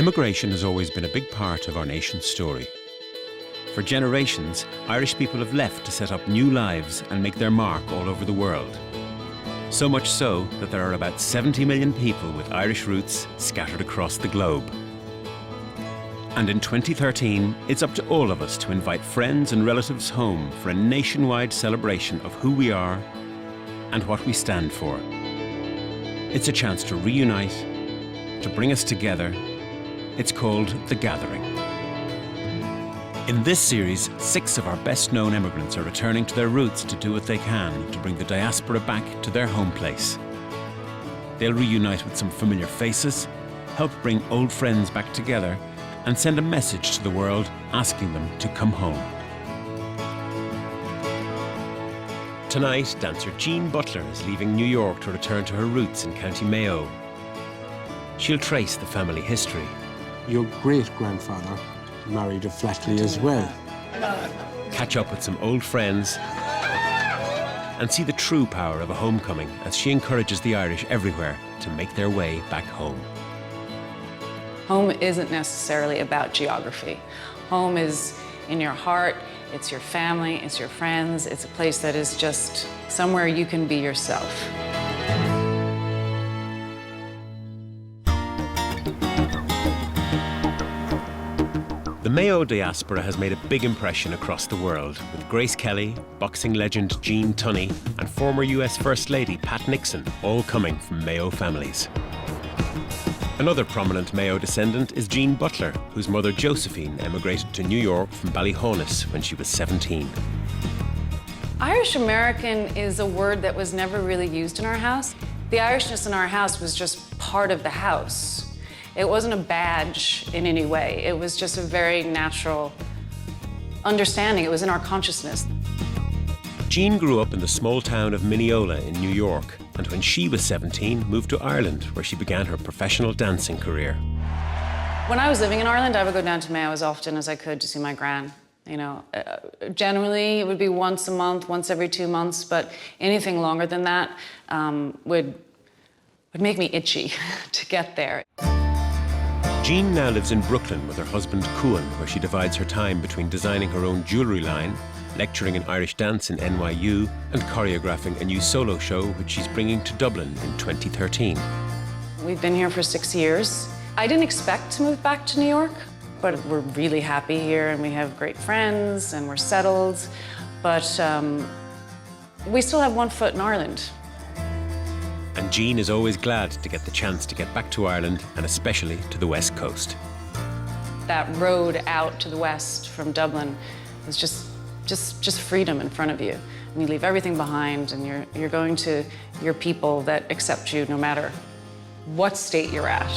Emigration has always been a big part of our nation's story. For generations, Irish people have left to set up new lives and make their mark all over the world. So much so that there are about 70 million people with Irish roots scattered across the globe. And in 2013, it's up to all of us to invite friends and relatives home for a nationwide celebration of who we are and what we stand for. It's a chance to reunite, to bring us together. It's called The Gathering. In this series, 6 of our best-known immigrants are returning to their roots to do what they can to bring the diaspora back to their home place. They'll reunite with some familiar faces, help bring old friends back together, and send a message to the world asking them to come home. Tonight, dancer Jean Butler is leaving New York to return to her roots in County Mayo. She'll trace the family history. Your great-grandfather married a Flatley as well. Catch up with some old friends and see the true power of a homecoming as she encourages the Irish everywhere to make their way back home. Home isn't necessarily about geography. Home is in your heart, it's your family, it's your friends, it's a place that is just somewhere you can be yourself. The Mayo diaspora has made a big impression across the world, with Grace Kelly, boxing legend Gene Tunney, and former US First Lady Pat Nixon all coming from Mayo families. Another prominent Mayo descendant is Jean Butler, whose mother Josephine emigrated to New York from Ballyhonus when she was 17. Irish American is a word that was never really used in our house. The Irishness in our house was just part of the house. It wasn't a badge in any way. It was just a very natural understanding. It was in our consciousness. Jean grew up in the small town of Mineola in New York, and when she was 17, moved to Ireland, where she began her professional dancing career. When I was living in Ireland, I would go down to Mayo as often as I could to see my gran. You know, generally it would be once a month, once every 2 months, but anything longer than that would make me itchy to get there. Jean now lives in Brooklyn with her husband Cuan, where she divides her time between designing her own jewellery line, lecturing in Irish dance in NYU, and choreographing a new solo show which she's bringing to Dublin in 2013. We've been here for 6 years. I didn't expect to move back to New York, but we're really happy here and we have great friends and we're settled. But we still have one foot in Ireland. And Jean is always glad to get the chance to get back to Ireland, and especially to the West Coast. That road out to the west from Dublin is just freedom in front of you. And you leave everything behind and you're going to your people that accept you no matter what state you're at.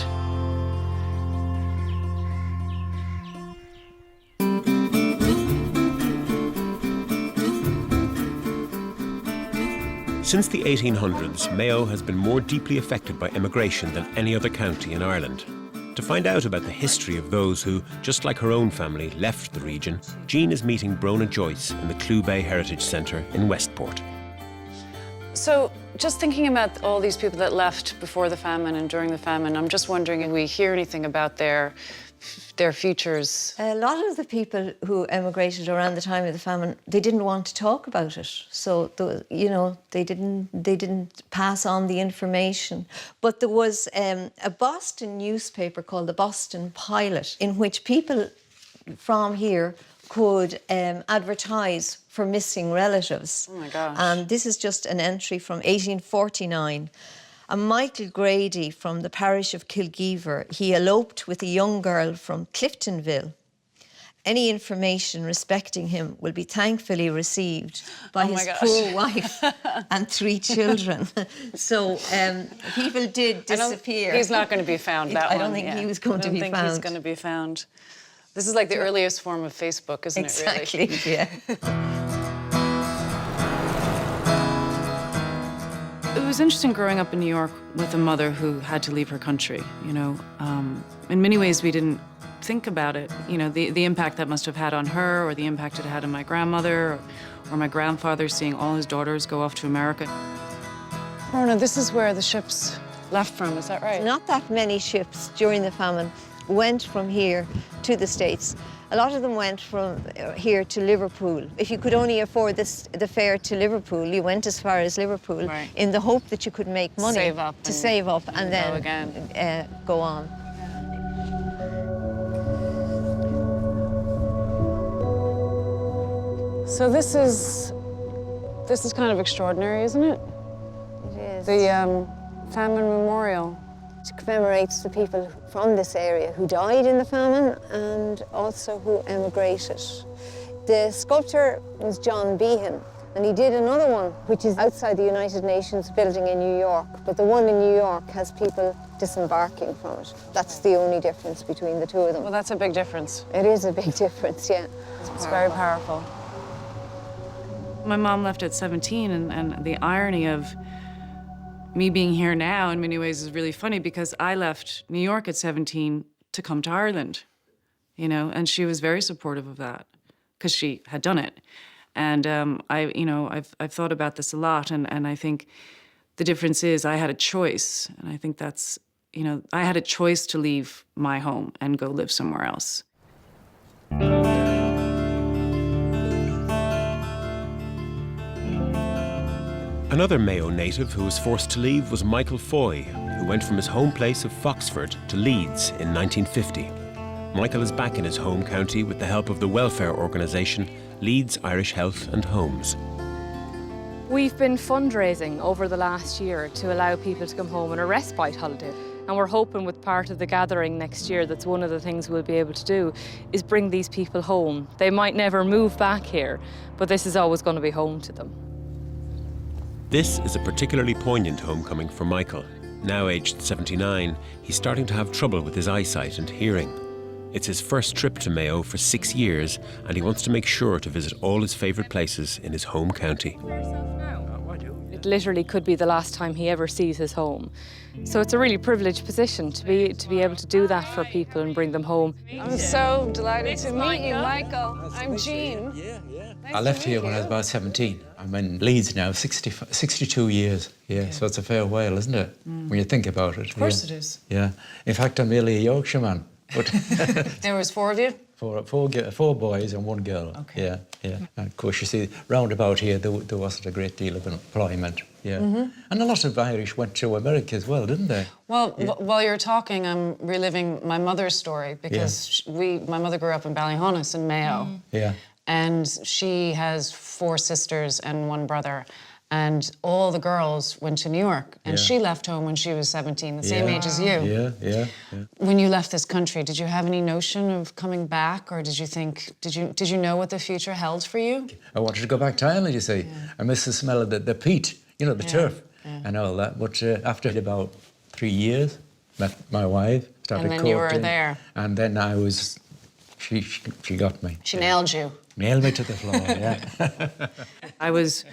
Since the 1800s, Mayo has been more deeply affected by immigration than any other county in Ireland. To find out about the history of those who, just like her own family, left the region, Jean is meeting Brona Joyce in the Clew Bay Heritage Centre in Westport. So, just thinking about all these people that left before the famine and during the famine, I'm just wondering if we hear anything about their futures. A lot of the people who emigrated around the time of the famine, they didn't want to talk about it. So, they didn't pass on the information. But there was a Boston newspaper called the Boston Pilot, in which people from here could advertise for missing relatives. Oh my gosh. And this is just an entry from 1849. A Michael Grady from the parish of Kilgeever, he eloped with a young girl from Cliftonville. Any information respecting him will be thankfully received by his poor wife and 3 children. So people did disappear. He's not going to be found, that one. I don't think he was going to be found. I don't think he's going to be found. This is like the earliest form of Facebook, isn't it, really? Exactly, yeah. It was interesting growing up in New York with a mother who had to leave her country, you know. In many ways, we didn't think about it, you know, the impact that must have had on her, or the impact it had on my grandmother, or my grandfather seeing all his daughters go off to America. Rona, this is where the ships left from, is that right? Not that many ships during the famine went from here to the States. A lot of them went from here to Liverpool. If you could only afford the fare to Liverpool, you went as far as Liverpool, right, in the hope that you could make money. Save up and then go on. So this is kind of extraordinary, isn't it? It is. The famine memorial. It commemorates the people from this area who died in the famine and also who emigrated. The sculptor was John Butler, and he did another one, which is outside the United Nations building in New York, but the one in New York has people disembarking from it. That's the only difference between the two of them. Well, that's a big difference. It is a big difference, yeah. It's very powerful. My mom left at 17, and the irony of me being here now in many ways is really funny because I left New York at 17 to come to Ireland, you know, and she was very supportive of that because she had done it. And I've thought about this a lot, and I think the difference is I had a choice, and I think that's, you know, I had a choice to leave my home and go live somewhere else. Another Mayo native who was forced to leave was Michael Foy, who went from his home place of Foxford to Leeds in 1950. Michael is back in his home county with the help of the welfare organisation Leeds Irish Health and Homes. We've been fundraising over the last year to allow people to come home on a respite holiday. And we're hoping with part of the gathering next year, that's one of the things we'll be able to do, is bring these people home. They might never move back here, but this is always going to be home to them. This is a particularly poignant homecoming for Michael. Now aged 79, he's starting to have trouble with his eyesight and hearing. It's his first trip to Mayo for 6 years, and he wants to make sure to visit all his favourite places in his home county. It literally could be the last time he ever sees his home. So it's a really privileged position to be able to do that for people and bring them home. I'm so delighted to meet you, Michael. I'm Jean. I left here when I was about 17. I'm in Leeds now, 62 years. Yeah, so it's a fair while, isn't it? When you think about it. Of course it is. Yeah. In fact, I'm really a Yorkshireman. But There was 4 of you? four boys and 1 girl. Okay. Yeah, yeah. And of course, you see, round about here, there wasn't a great deal of employment. Yeah. And a lot of Irish went to America as well, didn't they? Well, while you're talking, I'm reliving my mother's story because my mother grew up in Ballyhonus in Mayo. Yeah. And she has 4 sisters and 1 brother. And all the girls went to New York. And she left home when she was 17, the same age as you. Yeah. When you left this country, did you have any notion of coming back? Or did you know what the future held for you? I wanted to go back to Ireland, you see. I miss the smell of the peat, you know, the turf and all that. But after about 3 years, met my wife, started And then you were courting, there. And then I was, she got me. She nailed you. Nailed me to the floor, yeah. I was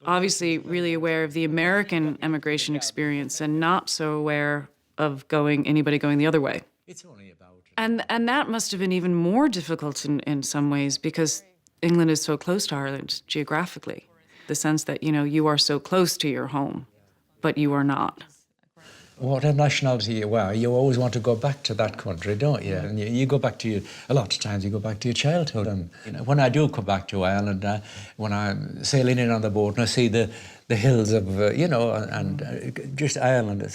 obviously really aware of the American emigration experience and not so aware of anybody going the other way. It's only about... And that must have been even more difficult in some ways because England is so close to Ireland geographically. The sense that, you know, you are so close to your home, but you are not. Whatever nationality you are, you always want to go back to that country, don't you? And you go back to a lot of times you go back to your childhood. And you know, when I do come back to Ireland, when I'm sailing in on the boat and I see the hills of, just Ireland,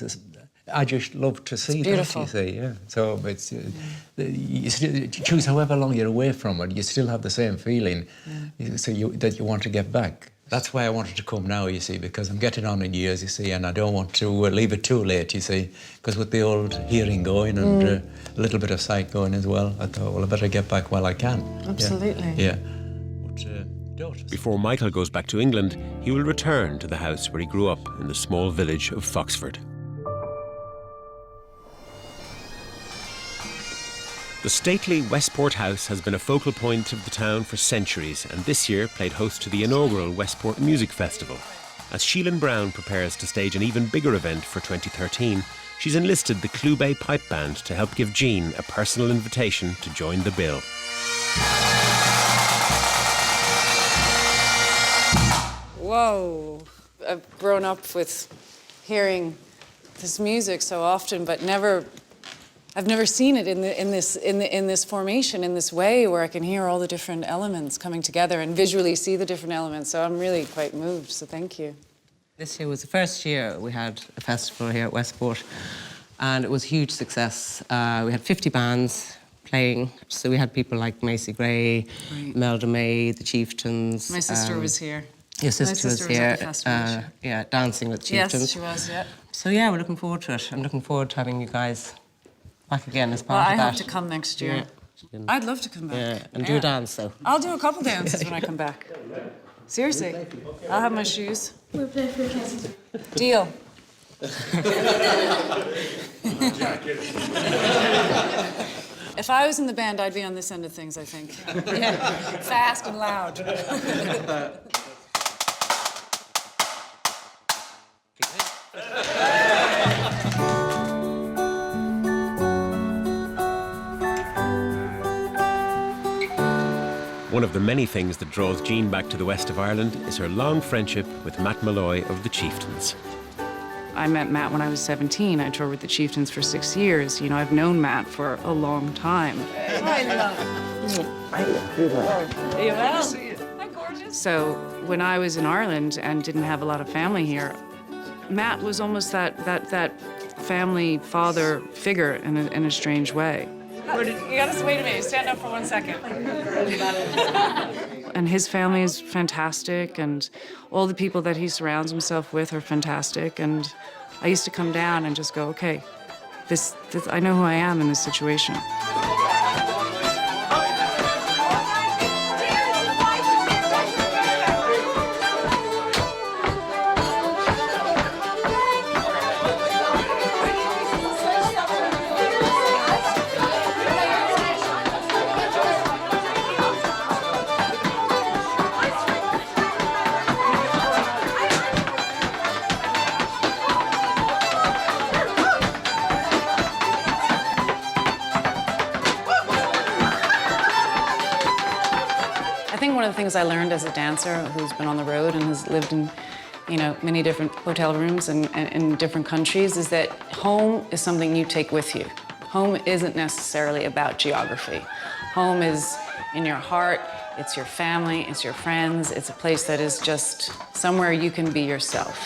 I just love to see beautiful. that, you see, yeah. So it's, you choose however long you're away from it, you still have the same feeling that you want to get back. That's why I wanted to come now, you see, because I'm getting on in years, you see, and I don't want to leave it too late, you see, because with the old hearing going and a little bit of sight going as well, I thought, well, I better get back while I can. Absolutely. Yeah. Before Michael goes back to England, he will return to the house where he grew up in the small village of Foxford. The stately Westport house has been a focal point of the town for centuries, and this year played host to the inaugural Westport Music Festival. As Sheelin Brown prepares to stage an even bigger event for 2013, she's enlisted the Clube Pipe Band to help give Jean a personal invitation to join the bill. Whoa. I've grown up with hearing this music so often, but never I've never seen it in this formation, in this way, where I can hear all the different elements coming together and visually see the different elements. So I'm really quite moved, so thank you. This year was the first year we had a festival here at Westport, and it was a huge success. We had 50 bands playing, so we had people like Macy Gray, Melda May, the Chieftains. My sister was here. Your sister was here, at the festival. yeah, dancing with Chieftains. Yes, she was, yeah. So yeah, we're looking forward to it. I'm looking forward to having you guys back again as part Well, of I that. hope to come next year. Yeah. I'd love to come back. Yeah, and do a dance though. I'll do a couple dances when I come back. Seriously. I'll have my shoes. We'll play for Cassie. Deal. If I was in the band, I'd be on this end of things, I think. Yeah. Fast and loud. One of the many things that draws Jean back to the west of Ireland is her long friendship with Matt Malloy of the Chieftains. I met Matt when I was 17. I toured with the Chieftains for 6 years. You know, I've known Matt for a long time. I love you. Are you well? Hi, gorgeous. So when I was in Ireland and didn't have a lot of family here, Matt was almost that family father figure in a strange way. You gotta wait a minute. Stand up for 1 second. And his family is fantastic, and all the people that he surrounds himself with are fantastic. And I used to come down and just go, okay, this I know who I am in this situation. One of the things I learned as a dancer who's been on the road and has lived in, you know, many different hotel rooms and in different countries is that home is something you take with you. Home isn't necessarily about geography. Home is in your heart, it's your family, it's your friends, it's a place that is just somewhere you can be yourself.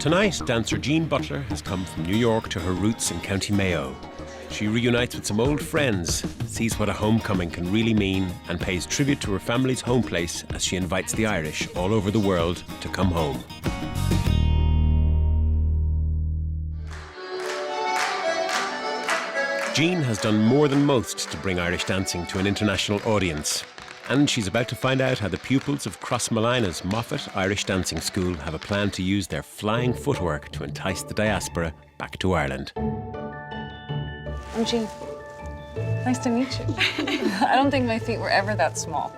Tonight, dancer Jean Butler has come from New York to her roots in County Mayo. She reunites with some old friends, sees what a homecoming can really mean, and pays tribute to her family's home place as she invites the Irish all over the world to come home. Jean has done more than most to bring Irish dancing to an international audience. And she's about to find out how the pupils of Crossmolina's Moffat Irish Dancing School have a plan to use their flying footwork to entice the diaspora back to Ireland. I'm Jean. Nice to meet you. I don't think my feet were ever that small.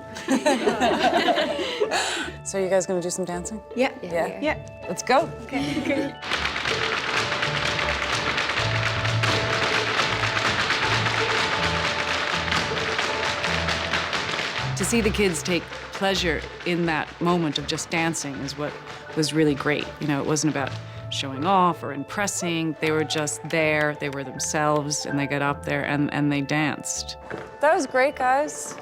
So you guys gonna do some dancing? Yeah. Yeah. Let's go. Okay. To see the kids take pleasure in that moment of just dancing is what was really great. You know, it wasn't about showing off or impressing. They were just there, they were themselves, and they got up there and they danced. That was great, guys.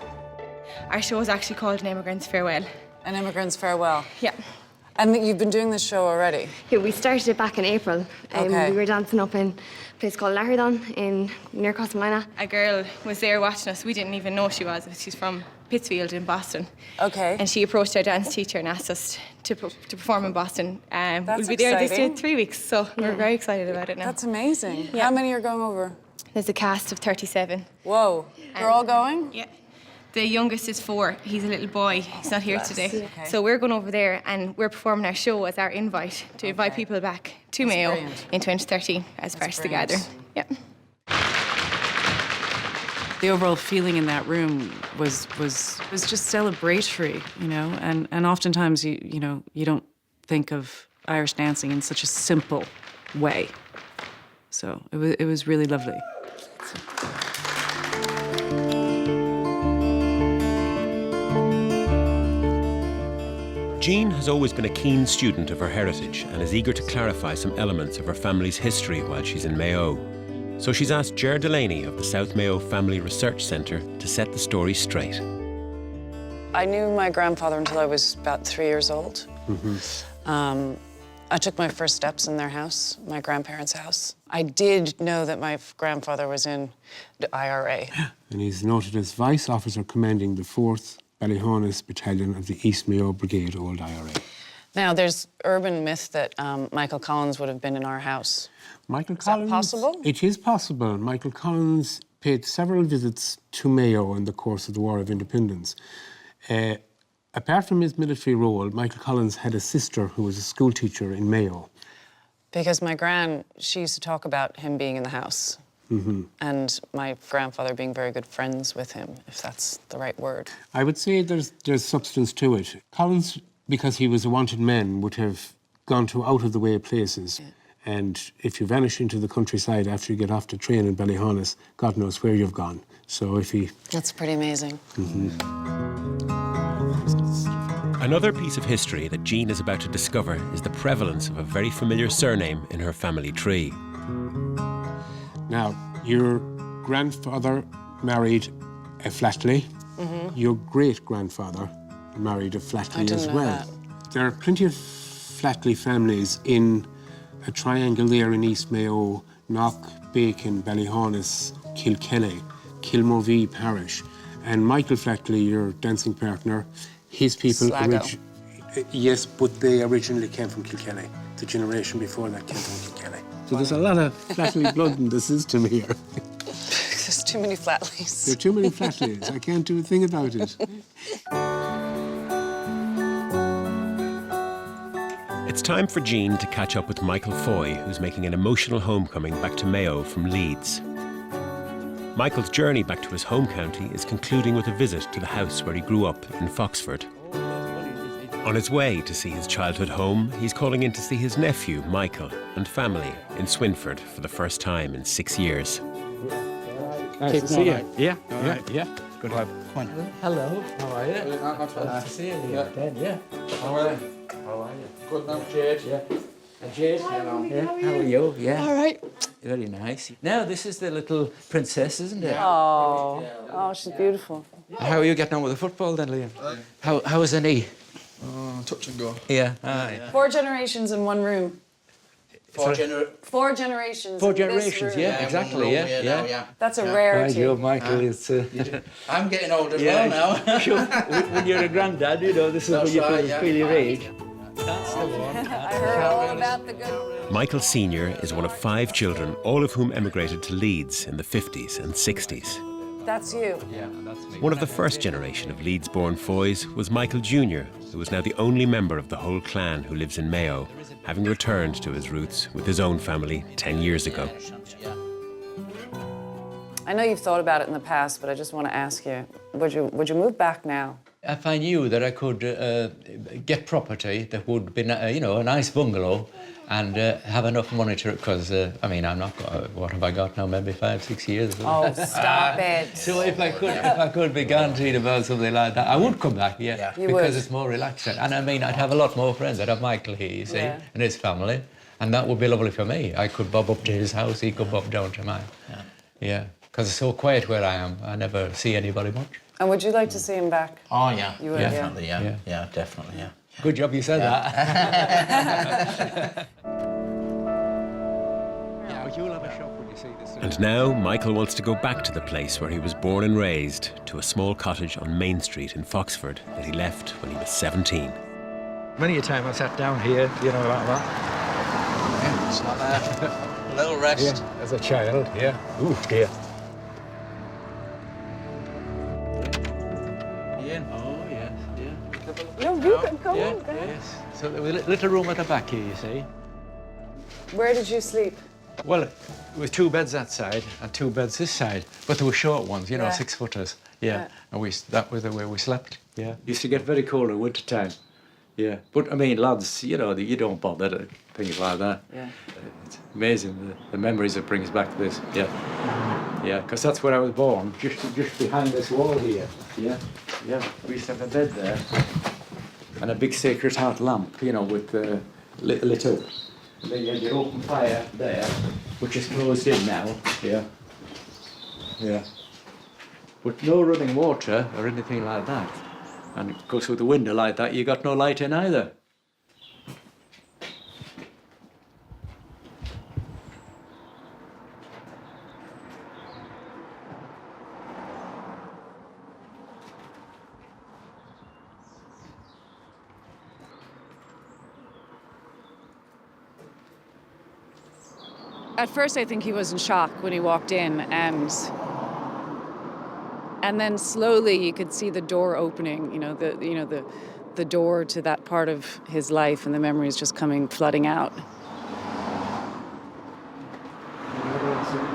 Our show is actually called An Immigrant's Farewell. An Immigrant's Farewell. Yeah. And you've been doing this show already? Yeah, we started it back in April. Okay. We were dancing up in a place called Riverdance near Crossmolina. A girl was there watching us. We didn't even know she was. She's from Pittsfield in Boston. Okay. And she approached our dance teacher and asked us to perform in Boston. That's we'll be there exciting. this 3 weeks, so we're very excited about it now. That's amazing. Yeah. How many are going over? There's a cast of 37. Whoa. They're all going? Yeah. The youngest is 4. He's a little boy. He's not here today. Okay. So we're going over there and we're performing our show as our invite to invite people back to Mayo brilliant. in 2013 as part of the brilliant. gather. Yeah. The overall feeling in that room was just celebratory, you know, and oftentimes you don't think of Irish dancing in such a simple way. So it was really lovely. Jean has always been a keen student of her heritage and is eager to clarify some elements of her family's history while she's in Mayo. So she's asked Ger Delaney of the South Mayo Family Research Centre to set the story straight. I knew my grandfather until I was about 3 years old. I took my first steps in their house, my grandparents' house. I did know that my grandfather was in the IRA. And he's noted as Vice Officer commanding the 4th Ballyhonus Battalion of the East Mayo Brigade, Old IRA. Now, there's urban myth that Michael Collins would have been in our house. Michael Is Collins, that possible? It is possible. Michael Collins paid several visits to Mayo in the course of the War of Independence. Apart from his military role, Michael Collins had a sister who was a school teacher in Mayo. Because my she used to talk about him being in the house. And my grandfather being very good friends with him, if that's the right word. I would say there's substance to it. Collins, because he was a wanted man, would have gone to out-of-the-way places. Yeah. And if you vanish into the countryside after you get off the train in Ballyhonus, God knows where you've gone. So if he... That's pretty amazing. Another piece of history that Jean is about to discover is the prevalence of a very familiar surname in her family tree. Now, your grandfather married a Flatley. Your great-grandfather married a Flatley as well. There are plenty of Flatley families in a triangle there in East Mayo, Knock, Bacon, Ballyhonus, Kilkelly, Kilmovee Parish. And Michael Flatley, your dancing partner, his people... Yes, but they originally came from Kilkelly. The generation before that came from Kilkelly. So there's a lot of Flatley blood in the system here. There's too many Flatleys. There are too many Flatleys. I can't do a thing about it. It's time for Jean to catch up with Michael Foy, who's making an emotional homecoming back to Mayo from Leeds. Michael's journey back to his home county is concluding with a visit to the house where he grew up in Foxford. On his way to see his childhood home, he's calling in to see his nephew, Michael, and family in Swinford for the first time in 6 years. Nice to see you. Yeah, yeah. Good to have. Come on. Hello, how are you? Nice to see you. Yeah. How are you? Good now, Jade. Yeah. And Jade, hello. Yeah. How are you? Yeah. All right. Very nice. Now, this is the little princess, isn't it? Oh, she's beautiful. How are you getting on with the football then, Liam? How is the knee? Touch and go. Yeah. 4 generations in one room. 4 generations. 4 in generations, this room. yeah, exactly, yeah. That's a rarity. You, Michael, it's... I'm getting old as well now. Sure. When you're a granddad, you know, this is when you feel your age. That's the one. I heard all about the good... Michael Sr. is one of 5 children, all of whom emigrated to Leeds in the 50s and 60s. That's you. Yeah, that's me. One of the first generation of Leeds-born Foys was Michael Jr., who is now the only member of the whole clan who lives in Mayo, having returned to his roots with his own family 10 years ago. I know you've thought about it in the past, but I just want to ask you, would you move back now? If I knew that I could get property that would be, a nice bungalow and have enough money to, because, I'm not, what have I got now, maybe 5-6 years? Oh, stop it. So if I could be guaranteed about something like that, I would come back, because it's more relaxing. And I'd have a lot more friends. I'd have Michael here, you see, and his family, and that would be lovely for me. I could bob up to his house, he could bob down to mine. Yeah, because it's so quiet where I am. I never see anybody much. And would you like to see him back? Oh, yeah. You would, definitely, yeah, definitely, yeah. Good job you said that. You'll have a shock when you see this. And now Michael wants to go back to the place where he was born and raised, to a small cottage on Main Street in Foxford that he left when he was 17. Many a time I sat down here, like that. Yeah, it's not a little rest. Yeah, as a child, yeah. Ooh, dear. Oh, yes, yeah. No, you can go on. Yes. So there was a little room at the back here, you see. Where did you sleep? Well, it was 2 beds that side and 2 beds this side, but they were short ones, 6-footers. Yeah. And that was the way we slept. Yeah. Used to get very cold in winter time. Yeah. But lads, you don't bother things like that. Yeah. It's amazing the memories it brings back to this. Yeah. Yeah, because that's where I was born, just behind this wall here. Yeah, yeah. We used to have a bed there. And a big Sacred Heart lamp, you know, with lit up. And then you had your open fire there, which is closed in now. Yeah. Yeah. But no running water or anything like that. And of course, with the window like that, you got no light in either. At first, I think he was in shock when he walked in, and then slowly you could see the door opening. The door to that part of his life, and the memories just flooding out.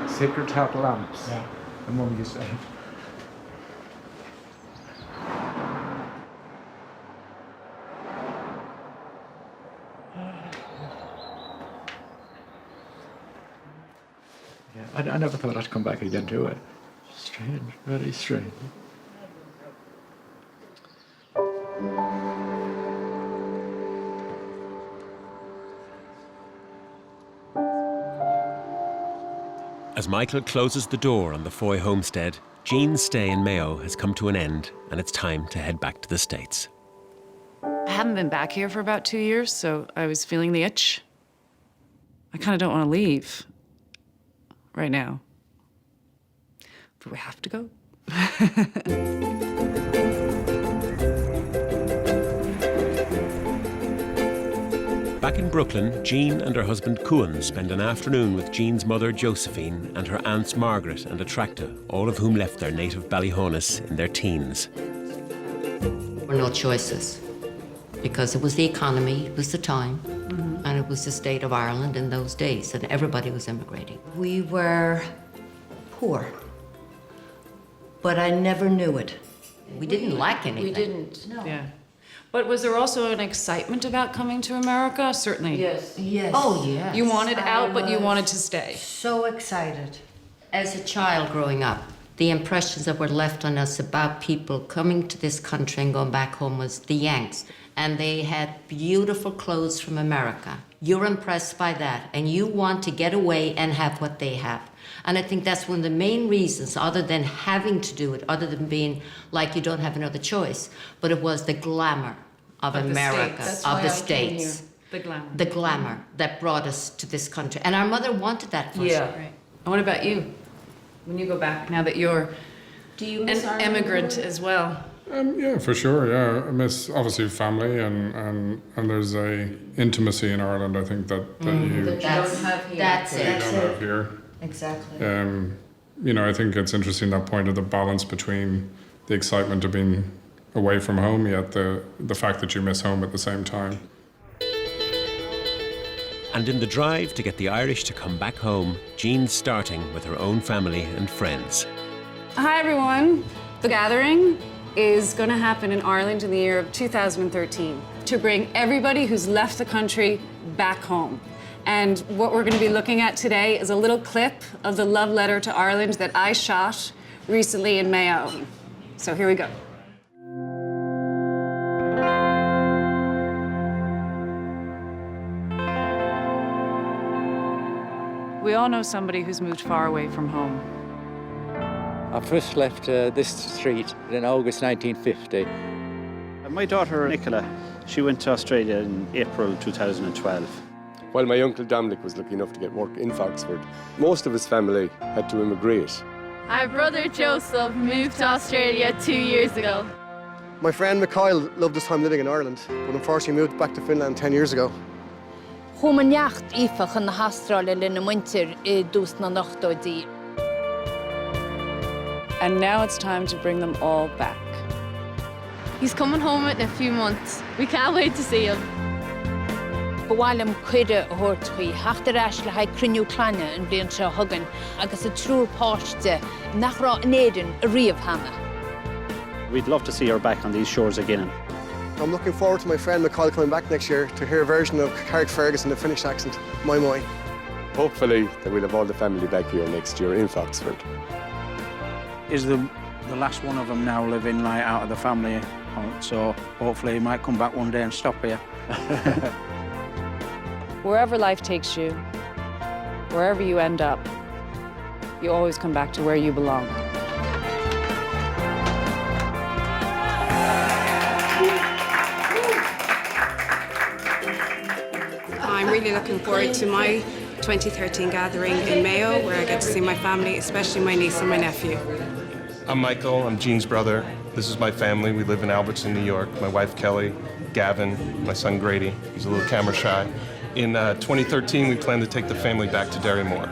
Sacred Heart lamps. Yeah. The Mum used to have. I never thought I'd come back again to it. Strange, very strange. As Michael closes the door on the Foy homestead, Jean's stay in Mayo has come to an end, and it's time to head back to the States. I haven't been back here for about 2 years, so I was feeling the itch. I kind of don't want to leave right now. But we have to go. Back in Brooklyn, Jean and her husband Cuan spend an afternoon with Jean's mother Josephine and her aunts Margaret and Attracta, all of whom left their native Ballyhonus in their teens. There were no choices, because it was the economy, it was the time, and it was the state of Ireland in those days, and everybody was immigrating. We were poor, but I never knew it. We didn't lack anything. We didn't. No. Yeah. But was there also an excitement about coming to America? Certainly. Yes. Yes. Oh, yes. You wanted out, but you wanted to stay. So excited. As a child growing up, the impressions that were left on us about people coming to this country and going back home was the Yanks. And they had beautiful clothes from America. You're impressed by that, and you want to get away and have what they have. And I think that's one of the main reasons, other than having to do it, other than being like you don't have another choice, but it was the glamour of America, of the States. The glamour. The glamour that brought us to this country. And our mother wanted that for us. Yeah. Right. And what about you? When you go back, now that you're an immigrant as well? Yeah, for sure. Yeah, I miss obviously family, and there's a intimacy in Ireland. I think that you don't have here. That's you don't have here. Exactly. I think it's interesting, that point of the balance between the excitement of being away from home, yet the fact that you miss home at the same time. And in the drive to get the Irish to come back home, Jean's starting with her own family and friends. Hi, everyone. The gathering is going to happen in Ireland in the year of 2013 to bring everybody who's left the country back home. And what we're going to be looking at today is a little clip of the love letter to Ireland that I shot recently in Mayo. So here we go. We all know somebody who's moved far away from home. I first left this street in August 1950. My daughter Nicola, she went to Australia in April 2012. While my uncle Dominic was lucky enough to get work in Foxford, most of his family had to immigrate. Our brother Joseph moved to Australia 2 years ago. My friend Mikhail loved his time living in Ireland, but unfortunately moved back to Finland 10 years ago. Homenjacht ifach an Australia in the winter dus na nachtodi. And now it's time to bring them all back. He's coming home in a few months. We can't wait to see him. Bhailim cuide horthui hachtarás le haid criniú clanne an blian se hugan agus a trúr páiste nach rá néden a riamh hama. We'd love to see her back on these shores again. I'm looking forward to my friend Mikhail coming back next year to hear a version of Carrickfergus in the Finnish accent, moi moi. hopefully that we'll have all the family back here next year in Foxford. Is the last one of them now living like out of the family, so hopefully he might come back one day and stop here. Wherever life takes you, wherever you end up, you always come back to where you belong. I'm really looking forward to my 2013 gathering in Mayo, where I get to see my family, especially my niece and my nephew. I'm Michael, I'm Jean's brother. This is my family. We live in Albertson, New York. My wife, Kelly, Gavin, my son, Grady. He's a little camera shy. In 2013, we plan to take the family back to Derrymore.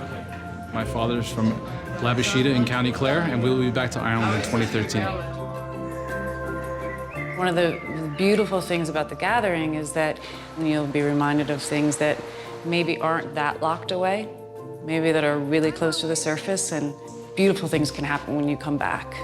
My father's from Labashida in County Clare, and we'll be back to Ireland in 2013. One of the beautiful things about the gathering is that you'll be reminded of things that maybe aren't that locked away, maybe that are really close to the surface, and beautiful things can happen when you come back.